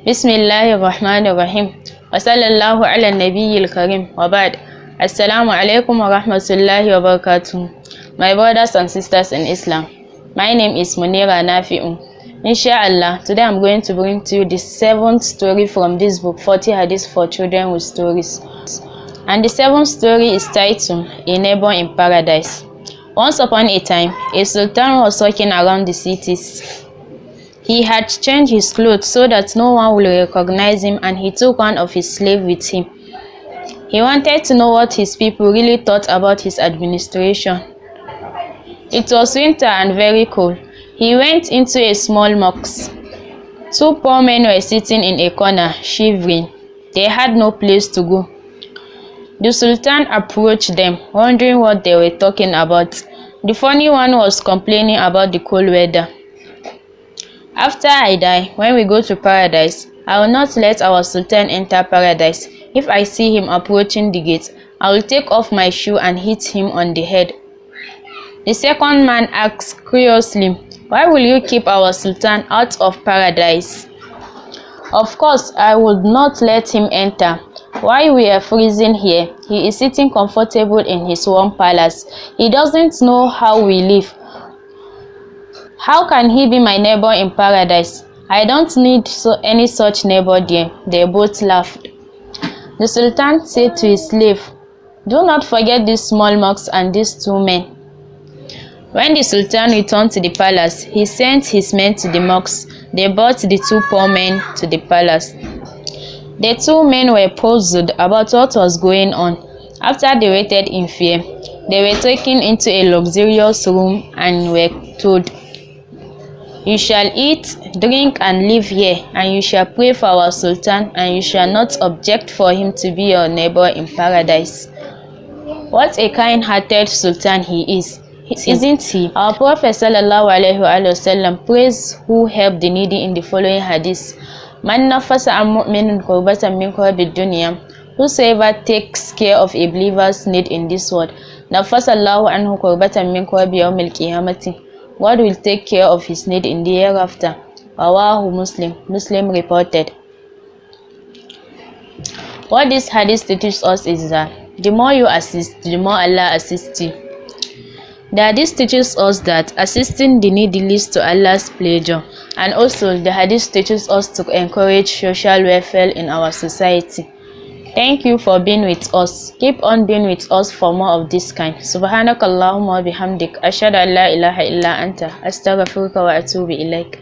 Bismillahirrahmanirrahim. Wa sallallahu ala nabiyyil karim. Wa ba'd. Assalamu alaikum wa rahmatullahi wa barakatuh. My brothers and sisters in Islam, my name is Munira Nafi'u. Inshallah, today I'm going to bring to you the 7th story from this book, 40 Hadith for Children with Stories. And the 7th story is titled A Neighbor in Paradise. Once upon a time, a sultan was walking around the cities. He had changed his clothes so that no one would recognize him, and he took one of his slaves with him. He wanted to know what his people really thought about his administration. It was winter and very cold. He went into a small mosque. Two poor men were sitting in a corner, shivering. They had no place to go. The sultan approached them, wondering what they were talking about. The funny one was complaining about the cold weather. After I die, when we go to paradise, I will not let our sultan enter paradise. If I see him approaching the gate, I will take off my shoe and hit him on the head. The second man asked curiously, "Why will you keep our sultan out of paradise?" "Of course, I would not let him enter. While we are freezing here, he is sitting comfortable in his warm palace. He doesn't know how we live. How can he be my neighbor in paradise? I don't need any such neighbor there." They both laughed. The sultan said to his slave, "Do not forget these small mosques and these two men." When the sultan returned to the palace, he sent his men to the mosque. They brought the two poor men to the palace. The two men were puzzled about what was going on. After they waited in fear, they were taken into a luxurious room and were told, "You shall eat, drink, and live here, and you shall pray for our sultan, and you shall not object for him to be your neighbor in paradise." What a kind-hearted sultan he is, isn't he? Our Prophet ﷺ praised who helped the needy in the following hadith: "Man nafasa an mu'minin kurbatan min kurbi dunya." Whosoever takes care of a believer's need in this world, nafasa Allahu anhu kurbatan min kurbi yawmil qiyamati. God will take care of his need in the hereafter. Rawahu Muslim. Muslim reported. What this hadith teaches us is that the more you assist, the more Allah assists you. The hadith teaches us that assisting the needy leads to Allah's pleasure, and also the hadith teaches us to encourage social welfare in our society. Thank you for being with us. Keep on being with us for more of this kind. Subhanakallahumma wa bihamdik. Ashhadu an la ilaha illa anta. Astaghfiruka wa atubu ilaik.